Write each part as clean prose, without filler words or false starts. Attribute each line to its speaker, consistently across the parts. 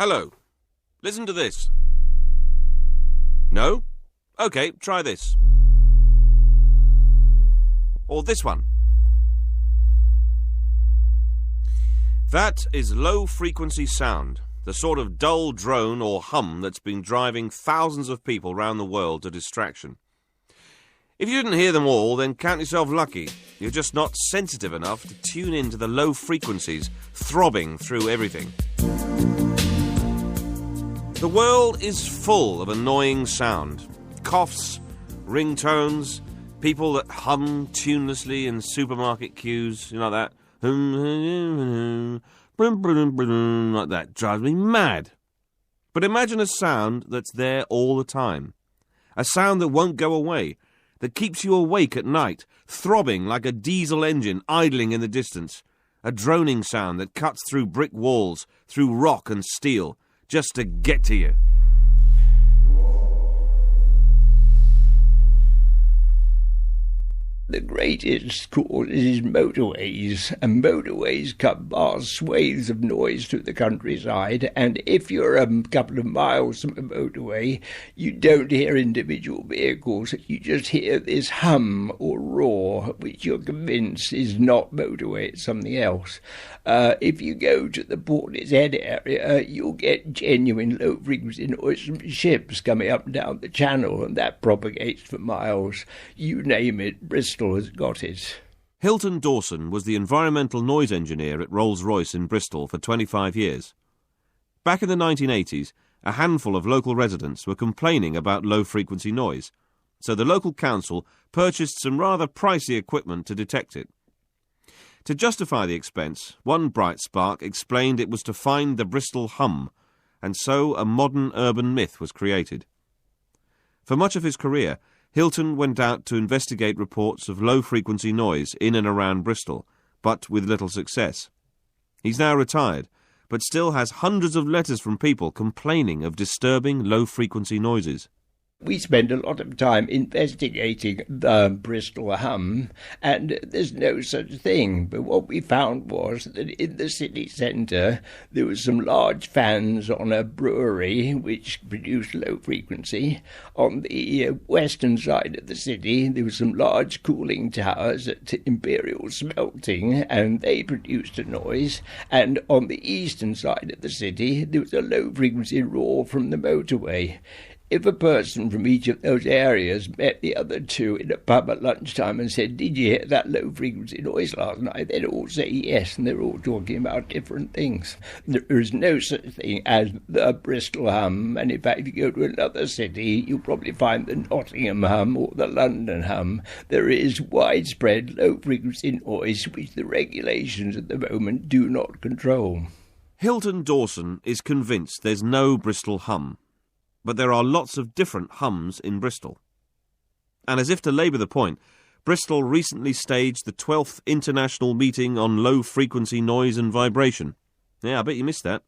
Speaker 1: Hello. Listen to this. No? OK, try this. Or this one. That is low-frequency sound, the sort of dull drone or hum that's been driving thousands of people round the world to distraction. If you didn't hear them all, then count yourself lucky. You're just not sensitive enough to tune in to the low frequencies throbbing through everything. The world is full of annoying sound. Coughs, ringtones, people that hum tunelessly in supermarket queues, you know that. Like that drives me mad. But imagine a sound that's there all the time. A sound that won't go away, that keeps you awake at night, throbbing like a diesel engine idling in the distance. A droning sound that cuts through brick walls, through rock and steel, just to get to you.
Speaker 2: The greatest cause is motorways, and motorways cut vast swathes of noise through the countryside, and if you're a couple of miles from a motorway, you don't hear individual vehicles, you just hear this hum or roar, which you're convinced is not motorway, it's something else. If you go to the Portishead area, you'll get genuine low-frequency noise from ships coming up and down the channel, and that propagates for miles. You name it, Bristol has got it.
Speaker 1: Hilton Dawson was the environmental noise engineer at Rolls-Royce in Bristol for 25 years. Back in the 1980s, a handful of local residents were complaining about low-frequency noise, so the local council purchased some rather pricey equipment to detect it. To justify the expense, one bright spark explained it was to find the Bristol hum, and so a modern urban myth was created. For much of his career, Hilton went out to investigate reports of low-frequency noise in and around Bristol, but with little success. He's now retired, but still has hundreds of letters from people complaining of disturbing low-frequency noises.
Speaker 2: We spend a lot of time investigating the Bristol hum, and there's no such thing. But what we found was that in the city centre there were some large fans on a brewery which produced low frequency. On the western side of the city there were some large cooling towers at Imperial Smelting, and they produced a noise. And on the eastern side of the city there was a low frequency roar from the motorway. If a person from each of those areas met the other two in a pub at lunchtime and said, "Did you hear that low-frequency noise last night?" they'd all say yes, and they're all talking about different things. There is no such thing as the Bristol hum, and in fact, if you go to another city, you'll probably find the Nottingham hum or the London hum. There is widespread low-frequency noise which the regulations at the moment do not control.
Speaker 1: Hilton Dawson is convinced there's no Bristol hum, but there are lots of different hums in Bristol. And as if to labour the point, Bristol recently staged the 12th International Meeting on Low-Frequency Noise and Vibration. Yeah, I bet you missed that.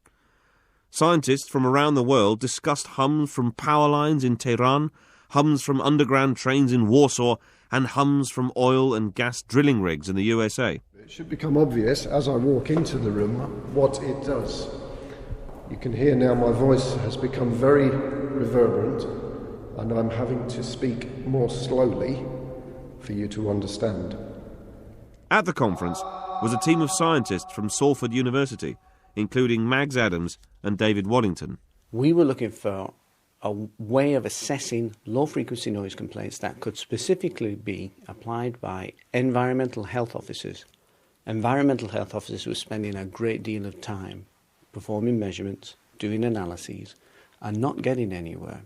Speaker 1: Scientists from around the world discussed hums from power lines in Tehran, hums from underground trains in Warsaw, and hums from oil and gas drilling rigs in the USA.
Speaker 3: It should become obvious as I walk into the room what it does. You can hear now my voice has become very reverberant, and I'm having to speak more slowly for you to understand.
Speaker 1: At the conference was a team of scientists from Salford University, including Mags Adams and David Waddington.
Speaker 4: We were looking for a way of assessing low-frequency noise complaints that could specifically be applied by environmental health officers. Environmental health officers were spending a great deal of time performing measurements, doing analyses, and not getting anywhere.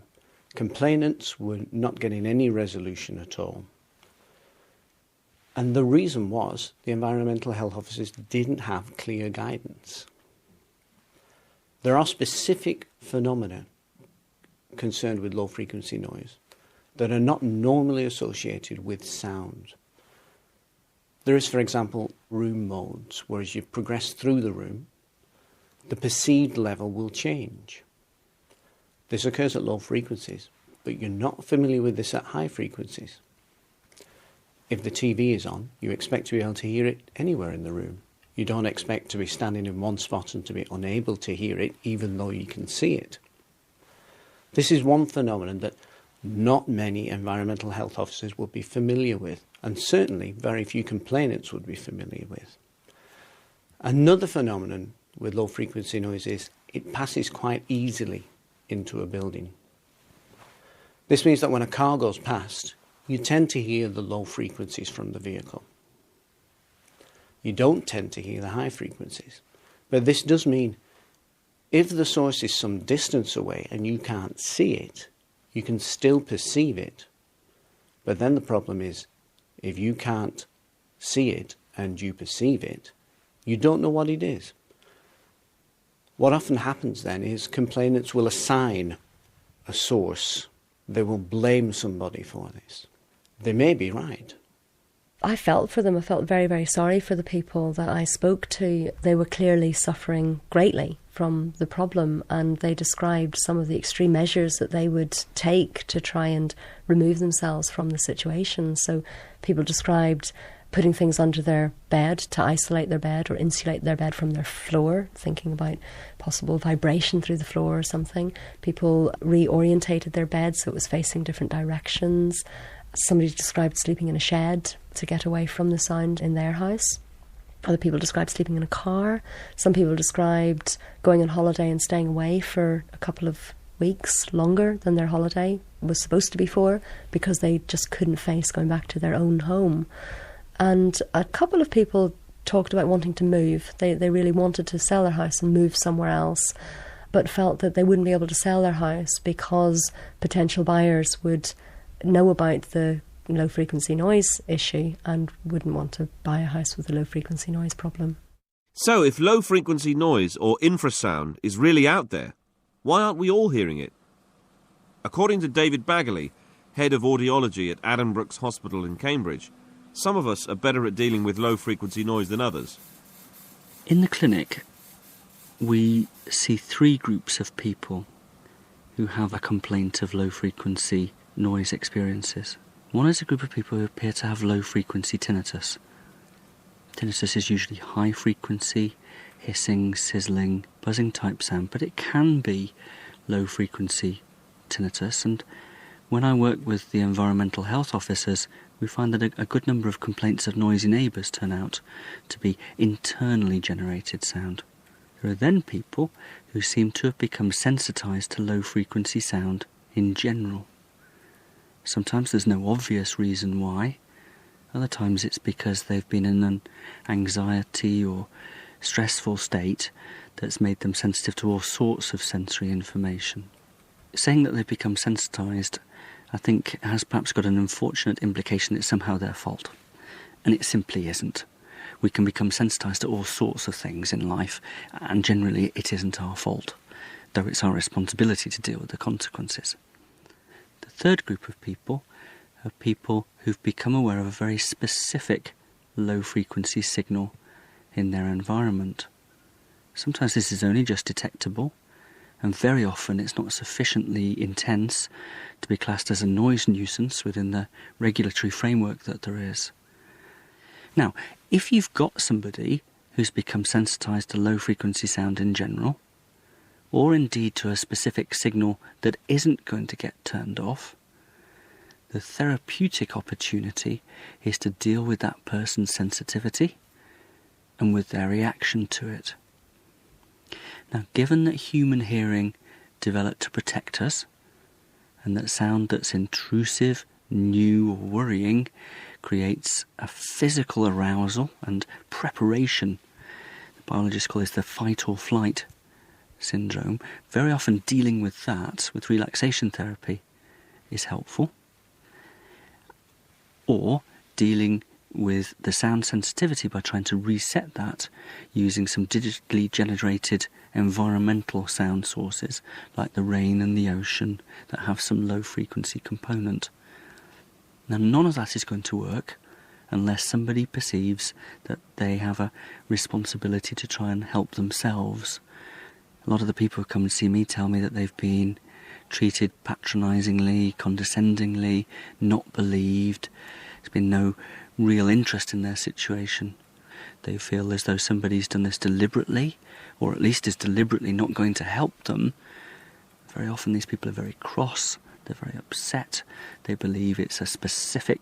Speaker 4: Complainants were not getting any resolution at all. And the reason was the environmental health officers didn't have clear guidance. There are specific phenomena concerned with low-frequency noise that are not normally associated with sound. There is, for example, room modes, where as you progress through the room, the perceived level will change. This occurs at low frequencies, but you're not familiar with this at high frequencies. If the TV is on, you expect to be able to hear it anywhere in the room. You don't expect to be standing in one spot and to be unable to hear it, even though you can see it. This is one phenomenon that not many environmental health officers would be familiar with, and certainly very few complainants would be familiar with. Another phenomenon with low frequency noise is it passes quite easily into a building. This means that when a car goes past, you tend to hear the low frequencies from the vehicle. You don't tend to hear the high frequencies. But this does mean if the source is some distance away and you can't see it, you can still perceive it. But then the problem is, if you can't see it and you perceive it, you don't know what it is. What often happens then is complainants will assign a source. They will blame somebody for this. They may be right.
Speaker 5: I felt for them. I felt very, very sorry for the people that I spoke to. They were clearly suffering greatly from the problem, and they described some of the extreme measures that they would take to try and remove themselves from the situation. So people described putting things under their bed to isolate their bed or insulate their bed from their floor, thinking about possible vibration through the floor or something. People reorientated their bed so it was facing different directions. Somebody described sleeping in a shed to get away from the sound in their house. Other people described sleeping in a car. Some people described going on holiday and staying away for a couple of weeks longer than their holiday was supposed to be for, because they just couldn't face going back to their own home. And a couple of people talked about wanting to move. They really wanted to sell their house and move somewhere else, but felt that they wouldn't be able to sell their house because potential buyers would know about the low frequency noise issue and wouldn't want to buy a house with a low frequency noise problem.
Speaker 1: So if low frequency noise or infrasound is really out there, why aren't we all hearing it? According to David Baggerly, head of audiology at Addenbrooke's Hospital in Cambridge, some of us are better at dealing with low frequency noise than others.
Speaker 6: In the clinic, we see three groups of people who have a complaint of low frequency noise experiences. One is a group of people who appear to have low frequency tinnitus. Tinnitus is usually high frequency, hissing, sizzling, buzzing type sound, but it can be low frequency tinnitus. And when I work with the environmental health officers, we find that a good number of complaints of noisy neighbours turn out to be internally generated sound. There are then people who seem to have become sensitised to low frequency sound in general. Sometimes there's no obvious reason why. Other times it's because they've been in an anxiety or stressful state that's made them sensitive to all sorts of sensory information. Saying that they've become sensitised, I think, has perhaps got an unfortunate implication that it's somehow their fault. And it simply isn't. We can become sensitised to all sorts of things in life, and generally it isn't our fault, though it's our responsibility to deal with the consequences. The third group of people are people who've become aware of a very specific low-frequency signal in their environment. Sometimes this is only just detectable, and very often it's not sufficiently intense to be classed as a noise nuisance within the regulatory framework that there is. Now, if you've got somebody who's become sensitised to low-frequency sound in general, or indeed to a specific signal that isn't going to get turned off, the therapeutic opportunity is to deal with that person's sensitivity and with their reaction to it. Now, given that human hearing developed to protect us, and that sound that's intrusive, new or worrying creates a physical arousal and preparation, the biologists call this the fight or flight syndrome, very often dealing with that with relaxation therapy is helpful. Or dealing with the sound sensitivity by trying to reset that using some digitally generated environmental sound sources like the rain and the ocean that have some low frequency component. Now, none of that is going to work unless somebody perceives that they have a responsibility to try and help themselves. A lot of the people who come and see me tell me that they've been treated patronisingly, condescendingly, not believed. There's been no real interest in their situation. They feel as though somebody's done this deliberately, or at least is deliberately not going to help them. Very often these people are very cross, they're very upset, they believe it's a specific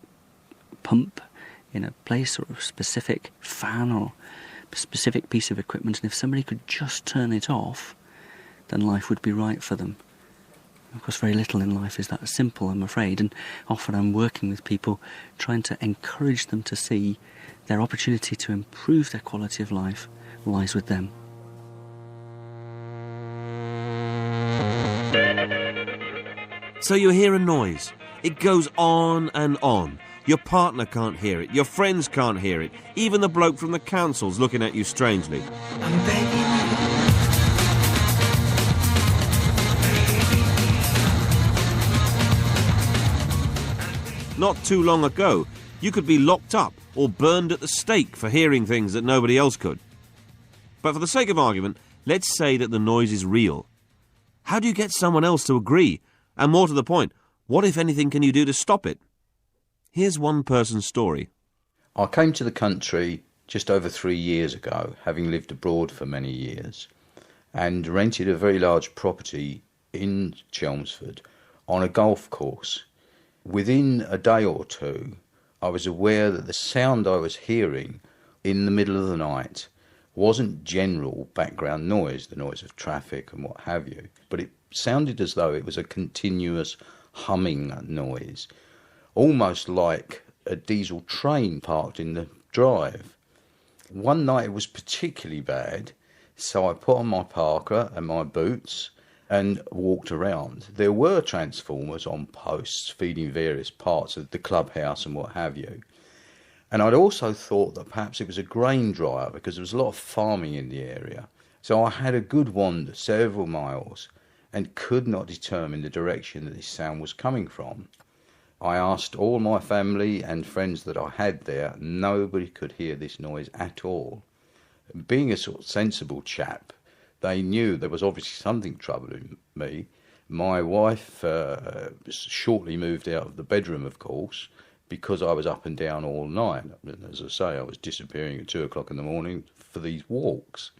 Speaker 6: pump in a place or a specific fan or a specific piece of equipment, and if somebody could just turn it off, then life would be right for them. Of course, very little in life is that simple, I'm afraid, and often I'm working with people trying to encourage them to see their opportunity to improve their quality of life lies with them.
Speaker 1: So you hear a noise. It goes on and on. Your partner can't hear it. Your friends can't hear it. Even the bloke from the council's looking at you strangely.
Speaker 7: I'm begging you.
Speaker 1: Not too long ago, you could be locked up or burned at the stake for hearing things that nobody else could. But for the sake of argument, let's say that the noise is real. How do you get someone else to agree? And more to the point, what, if anything, can you do to stop it? Here's one person's story.
Speaker 8: I came to the country just over 3 years ago, having lived abroad for many years, and rented a very large property in Chelmsford on a golf course. Within a day or two, I was aware that the sound I was hearing in the middle of the night wasn't general background noise, the noise of traffic and what have you, but it sounded as though it was a continuous humming noise, almost like a diesel train parked in the drive. One night it was particularly bad, so I put on my parka and my boots and walked around. There were transformers on posts feeding various parts of the clubhouse and what have you. And I'd also thought that perhaps it was a grain dryer because there was a lot of farming in the area. So I had a good wander, several miles, and could not determine the direction that this sound was coming from. I asked all my family and friends that I had there. Nobody could hear this noise at all. Being a sort of sensible chap, they knew there was obviously something troubling me. My wife shortly moved out of the bedroom, of course, because I was up and down all night. As I say, I was disappearing at 2 o'clock in the morning for these walks.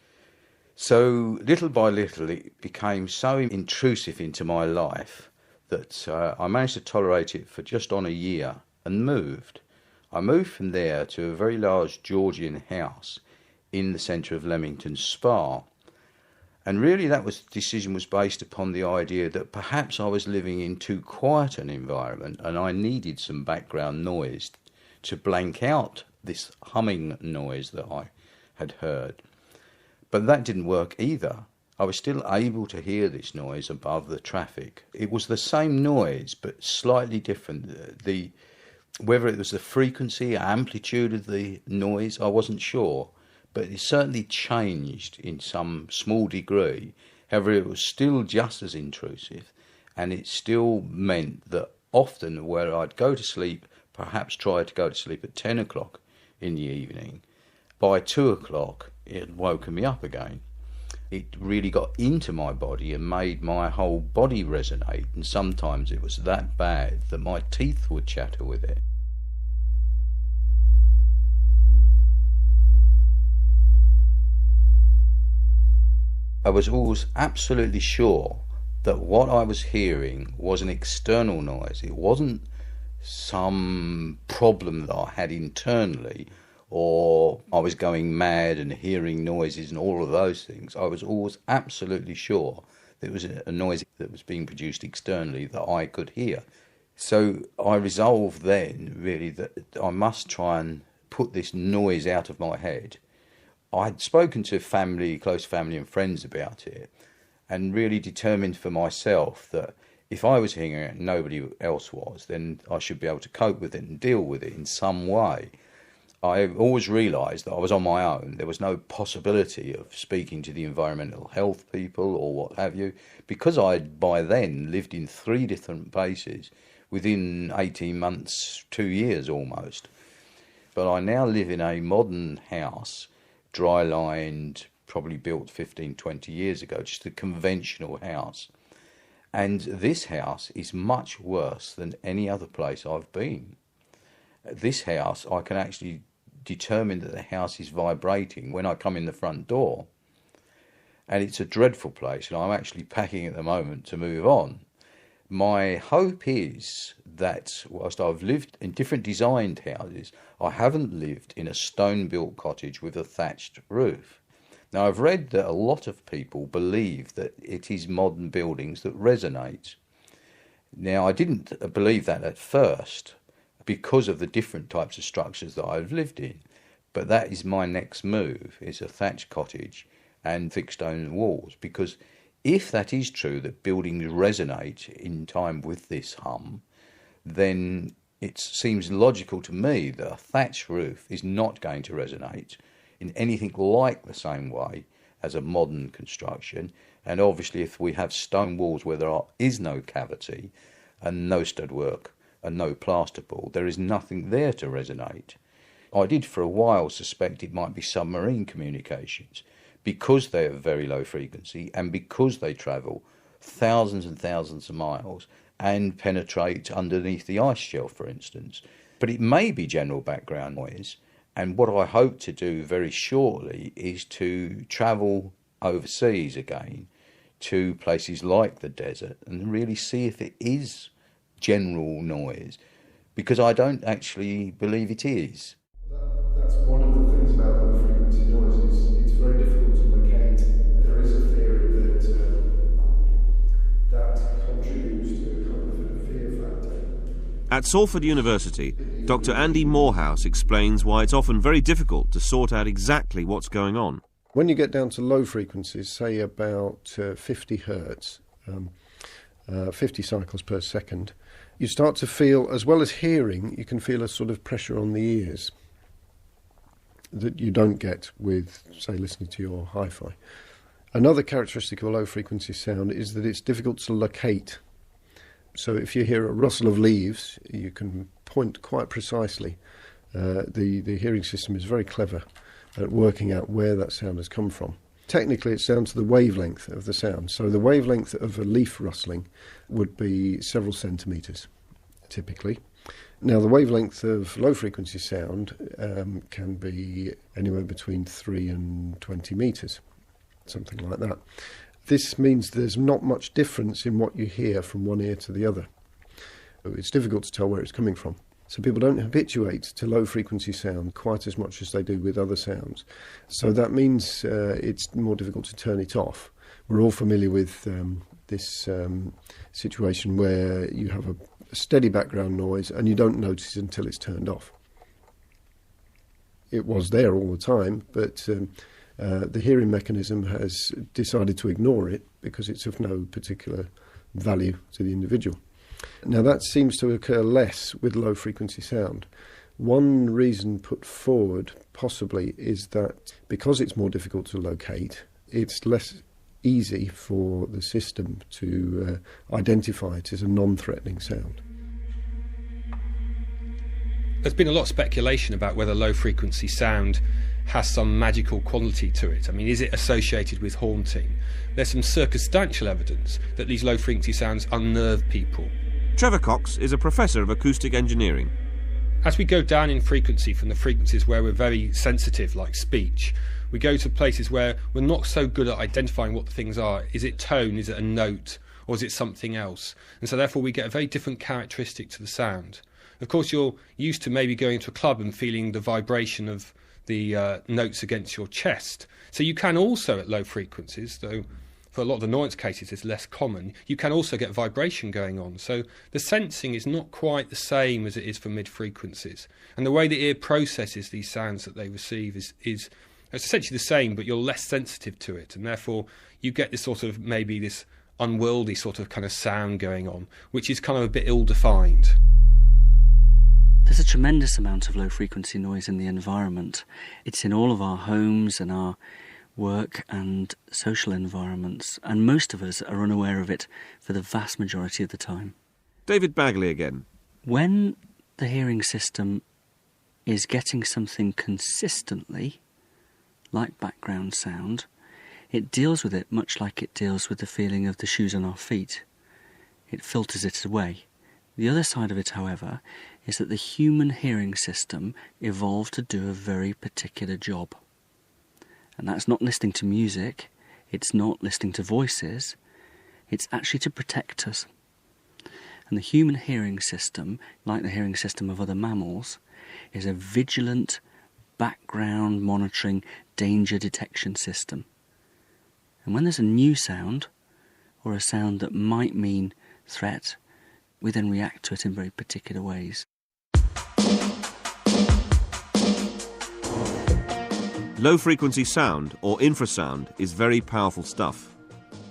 Speaker 8: So little by little it became so intrusive into my life that I managed to tolerate it for just on a year and moved. I moved from there to a very large Georgian house in the centre of Leamington Spa. And really that decision was based upon the idea that perhaps I was living in too quiet an environment and I needed some background noise to blank out this humming noise that I had heard. But that didn't work either. I was still able to hear this noise above the traffic. It was the same noise, but slightly different. Whether it was the frequency or amplitude of the noise, I wasn't sure. But it certainly changed in some small degree. However, it was still just as intrusive, and it still meant that often where I'd go to sleep, perhaps try to go to sleep at 10 o'clock in the evening, by 2 o'clock it had woken me up again. It really got into my body and made my whole body resonate, and sometimes it was that bad that my teeth would chatter with it. I was always absolutely sure that what I was hearing was an external noise. It wasn't some problem that I had internally, or I was going mad and hearing noises and all of those things. I was always absolutely sure that it was a noise that was being produced externally that I could hear. So I resolved then, really, that I must try and put this noise out of my head. I'd spoken to close family and friends about it, and really determined for myself that if I was hearing it and nobody else was, then I should be able to cope with it and deal with it in some way. I always realised that I was on my own. There was no possibility of speaking to the environmental health people or what have you, because I'd by then lived in 3 different places within 18 months, 2 years almost. But I now live in a modern house, dry-lined, probably built 15, 20 years ago, just a conventional house. And this house is much worse than any other place I've been. This house, I can actually determine that the house is vibrating when I come in the front door. And it's a dreadful place, and I'm actually packing at the moment to move on. My hope is that whilst I've lived in different designed houses, I haven't lived in a stone-built cottage with a thatched roof. Now, I've read that a lot of people believe that it is modern buildings that resonate. Now, I didn't believe that at first because of the different types of structures that I've lived in. But that is my next move, is a thatched cottage and thick stone walls, because if that is true, that buildings resonate in time with this hum, then it seems logical to me that a thatched roof is not going to resonate in anything like the same way as a modern construction. And obviously, if we have stone walls where there is no cavity and no stud-work and no plasterboard, there is nothing there to resonate. I did for a while suspect it might be submarine communications, because they are very low frequency and because they travel thousands and thousands of miles and penetrate underneath the ice shelf, for instance. But it may be general background noise, and what I hope to do very shortly is to travel overseas again to places like the desert and really see if it is general noise, because I don't actually believe it is.
Speaker 3: That's one of the things about low frequency noise, is it's very difficult to locate. There is a theory that contributes to a kind of fear factor.
Speaker 1: At Salford University, Dr. Andy Morehouse explains why it's often very difficult to sort out exactly what's going on.
Speaker 3: When you get down to low frequencies, say about 50 hertz, 50 cycles per second, you start to feel, as well as hearing, you can feel a sort of pressure on the ears that you don't get with, say, listening to your hi-fi. Another characteristic of a low-frequency sound is that it's difficult to locate. So if you hear a rustle of leaves, you can point quite precisely. The hearing system is very clever at working out where that sound has come from. Technically, it's down to the wavelength of the sound. So the wavelength of a leaf rustling would be several centimetres, typically. Now, the wavelength of low-frequency sound can be anywhere between 3 and 20 metres, something like that. This means there's not much difference in what you hear from one ear to the other. It's difficult to tell where it's coming from. So people don't habituate to low-frequency sound quite as much as they do with other sounds. So that means it's more difficult to turn it off. We're all familiar with this situation where you have a steady background noise and you don't notice it until it's turned off. It was there all the time, but the hearing mechanism has decided to ignore it because it's of no particular value to the individual. Now, that seems to occur less with low-frequency sound. One reason put forward, possibly, is that because it's more difficult to locate, it's less easy for the system to identify it as a non-threatening sound.
Speaker 7: There's been a lot of speculation about whether low-frequency sound has some magical quality to it. I mean, is it associated with haunting? There's some circumstantial evidence that these low-frequency sounds unnerve people.
Speaker 1: Trevor Cox is a professor of acoustic engineering.
Speaker 7: As we go down in frequency from the frequencies where we're very sensitive, like speech, we go to places where we're not so good at identifying what the things are. Is it tone? Is it a note? Or is it something else? And so therefore we get a very different characteristic to the sound. Of course, you're used to maybe going to a club and feeling the vibration of the notes against your chest. So you can also, at low frequencies, though for a lot of annoyance cases it's less common, you can also get vibration going on. So the sensing is not quite the same as it is for mid-frequencies. And the way the ear processes these sounds that they receive is it's essentially the same, but you're less sensitive to it. And therefore you get this sort of, maybe this unwieldy sort of kind of sound going on, which is kind of a bit ill-defined.
Speaker 6: There's a tremendous amount of low-frequency noise in the environment. It's in all of our homes and our work and social environments, and most of us are unaware of it for the vast majority of the time.
Speaker 1: David Bagley again.
Speaker 6: When the hearing system is getting something consistently, like background sound, it deals with it much like it deals with the feeling of the shoes on our feet. It filters it away. The other side of it, however, is that the human hearing system evolved to do a very particular job. And that's not listening to music, it's not listening to voices, it's actually to protect us. And the human hearing system, like the hearing system of other mammals, is a vigilant, background monitoring, danger detection system. And when there's a new sound, or a sound that might mean threat, we then react to it in very particular ways.
Speaker 1: Low-frequency sound, or infrasound, is very powerful stuff.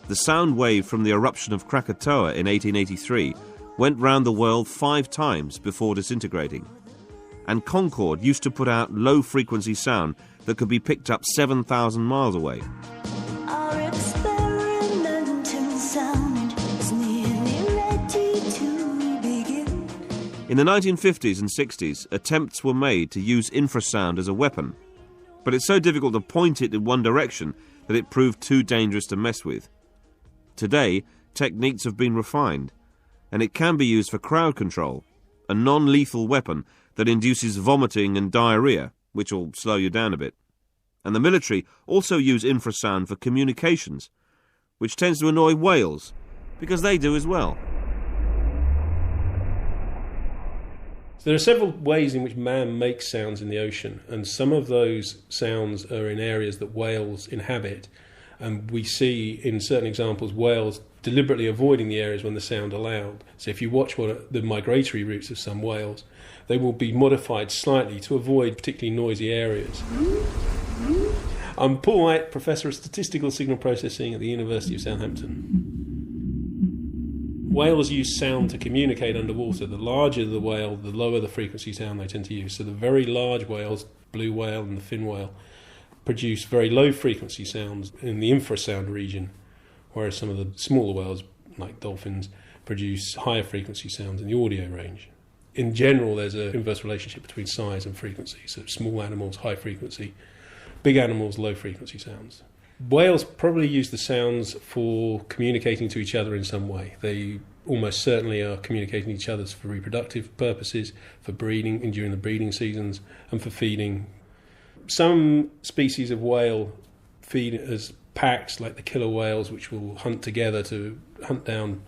Speaker 1: The sound wave from the eruption of Krakatoa in 1883 went round the world 5 times before disintegrating. And Concorde used to put out low-frequency sound that could be picked up 7,000 miles away.
Speaker 9: Our experimental sound is nearly ready to begin.
Speaker 1: In the 1950s and 60s, attempts were made to use infrasound as a weapon, but it's so difficult to point it in one direction that it proved too dangerous to mess with. Today, techniques have been refined, and it can be used for crowd control, a non-lethal weapon that induces vomiting and diarrhea, which will slow you down a bit. And the military also use infrasound for communications, which tends to annoy whales, because they do as well.
Speaker 10: So there are several ways in which man makes sounds in the ocean, and some of those sounds are in areas that whales inhabit. And we see in certain examples whales deliberately avoiding the areas when the sound allowed. So if you watch the migratory routes of some whales, they will be modified slightly to avoid particularly noisy areas. I'm Paul White, Professor of Statistical Signal Processing at the University of Southampton. Whales use sound to communicate underwater. The larger the whale, the lower the frequency sound they tend to use. So the very large whales, blue whale and the fin whale, produce very low frequency sounds in the infrasound region, whereas some of the smaller whales, like dolphins, produce higher frequency sounds in the audio range. In general, there's an inverse relationship between size and frequency. So small animals, high frequency, big animals, low frequency sounds. Whales probably use the sounds for communicating to each other in some way. They almost certainly are communicating to each other for reproductive purposes, for breeding and during the breeding seasons, and for feeding. Some species of whale feed as packs, like the killer whales, which will hunt together to hunt down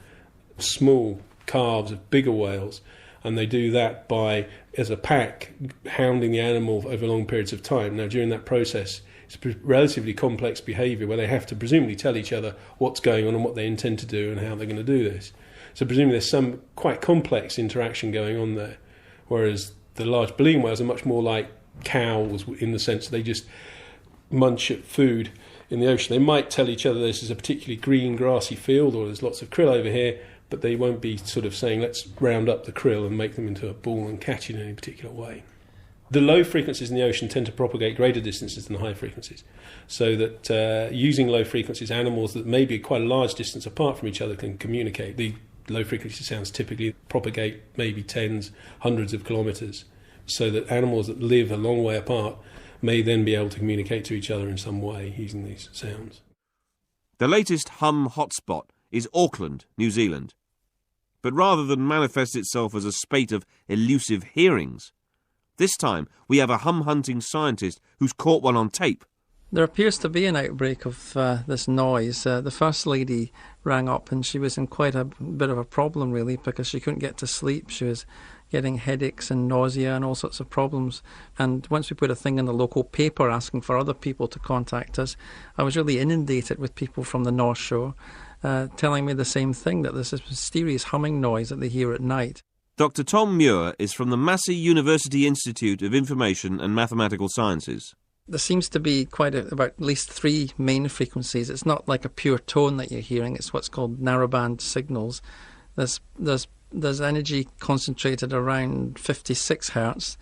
Speaker 10: small calves of bigger whales, and they do that by, as a pack, hounding the animal over long periods of time. Now, during that process, it's relatively complex behaviour where they have to presumably tell each other what's going on and what they intend to do and how they're going to do this. So presumably there's some quite complex interaction going on there, whereas the large baleen whales are much more like cows in the sense they just munch at food in the ocean. They might tell each other this is a particularly green grassy field or there's lots of krill over here, but they won't be sort of saying let's round up the krill and make them into a ball and catch it in any particular way. The low frequencies in the ocean tend to propagate greater distances than the high frequencies, so that using low frequencies, animals that may be quite a large distance apart from each other can communicate. The low frequency sounds typically propagate maybe tens, hundreds of kilometres, so that animals that live a long way apart may then be able to communicate to each other in some way using these sounds.
Speaker 1: The latest hum hotspot is Auckland, New Zealand. But rather than manifest itself as a spate of elusive hearings, this time we have a hum-hunting scientist who's caught one on tape.
Speaker 11: There appears to be an outbreak of this noise. The First Lady rang up and she was in quite a bit of a problem, really, because she couldn't get to sleep. She was getting headaches and nausea and all sorts of problems. And once we put a thing in the local paper asking for other people to contact us, I was really inundated with people from the North Shore telling me the same thing, that there's this mysterious humming noise that they hear at night.
Speaker 1: Dr. Tom Muir is from the Massey University Institute of Information and Mathematical Sciences.
Speaker 11: There seems to be about at least 3 main frequencies. It's not like a pure tone that you're hearing. It's what's called narrowband signals. There's energy concentrated around 56 hertz.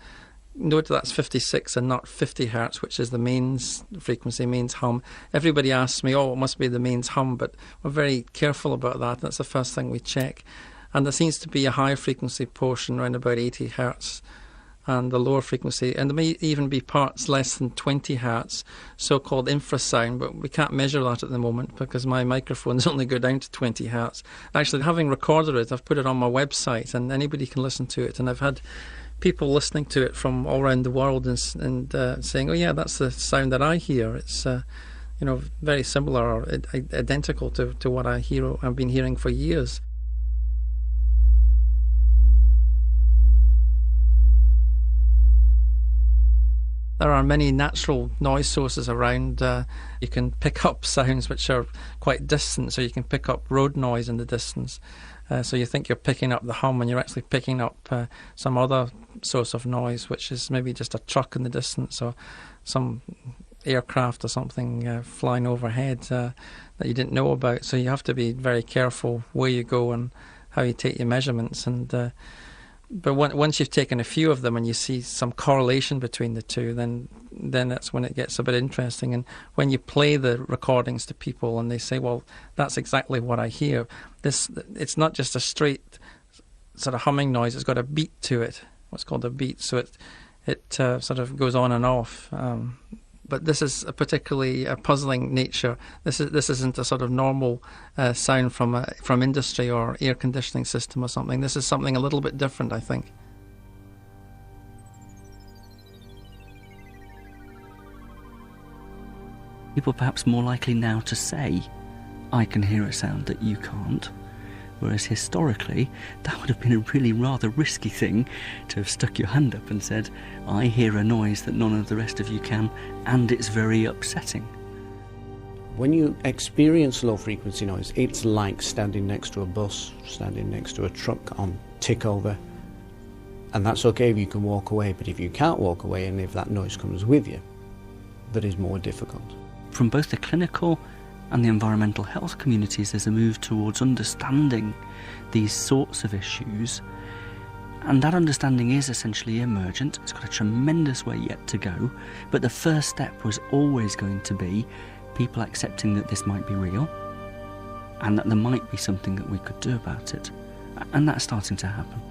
Speaker 11: Note that's 56 and not 50 hertz, which is the mains frequency, mains hum. Everybody asks me, it must be the mains hum, but we're very careful about that. That's the first thing we check. And there seems to be a high frequency portion around about 80 hertz. and the lower frequency, and there may even be parts less than 20 hertz, so-called infrasound, but we can't measure that at the moment because my microphones only go down to 20 hertz. Actually, having recorded it, I've put it on my website, and anybody can listen to it, and I've had people listening to it from all around the world and saying, oh yeah, that's the sound that I hear. It's very similar or identical to what I've been hearing for years. There are many natural noise sources around. You can pick up sounds which are quite distant, so you can pick up road noise in the distance. So you think you're picking up the hum, and you're actually picking up some other source of noise, which is maybe just a truck in the distance or some aircraft or something flying overhead that you didn't know about. So you have to be very careful where you go and how you take your measurements. And but once you've taken a few of them and you see some correlation between the two, then that's when it gets a bit interesting. And when you play the recordings to people and they say, well, that's exactly what I hear, it's not just a straight sort of humming noise, it's got a beat to it, what's called a beat, so it sort of goes on and off. But this is a particularly puzzling nature. This isn't a sort of normal sound from industry or air conditioning system or something. This is something a little bit different, I think.
Speaker 6: People perhaps more likely now to say, I can hear a sound that you can't. Whereas historically, that would have been a really rather risky thing to have stuck your hand up and said, I hear a noise that none of the rest of you can, and it's very upsetting.
Speaker 4: When you experience low frequency noise, it's like standing next to a bus, standing next to a truck on tick over. And that's okay if you can walk away, but if you can't walk away and if that noise comes with you, that is more difficult.
Speaker 6: From both the clinical and the environmental health communities, there's a move towards understanding these sorts of issues, and that understanding is essentially emergent. It's got a tremendous way yet to go, but the first step was always going to be people accepting that this might be real and that there might be something that we could do about it, and that's starting to happen.